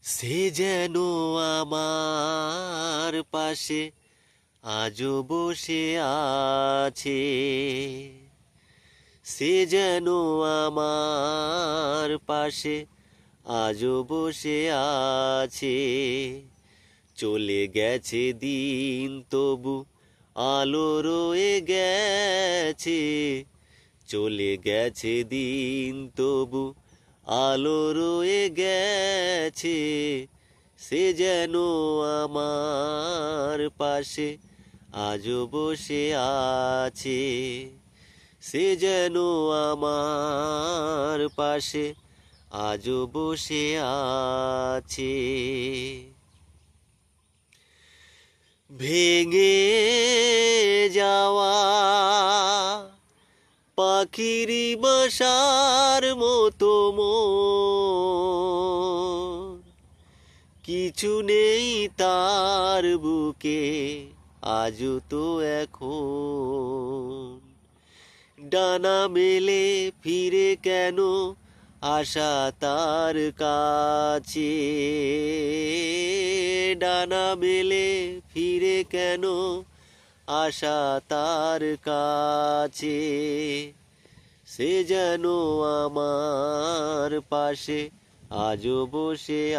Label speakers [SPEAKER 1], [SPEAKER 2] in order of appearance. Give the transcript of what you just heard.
[SPEAKER 1] সে যেন আমার পাশে আজও বসে আছে। সে যেন আমার পাশে আজও বসে আছে। চলে গেছে দিন তবু আলো রয়ে গেছে। চলে গেছে দিন তবু আলো রয়ে গেছে। সে যেন আমার পাশে আজও বসে আছে। সে যেন আমার পাশে আজও বসে আছে। ভেঙে যাওয়া পাখির বাসার মতো মন, কিছু নেই তার বুকে আজও তো এখন। ডানা মেলে ফিরে কেন আশা তার কাছে। ডানা মেলে ফিরে কেন আশা তার কাছে। সে যেন আমার পাশে আজও বসে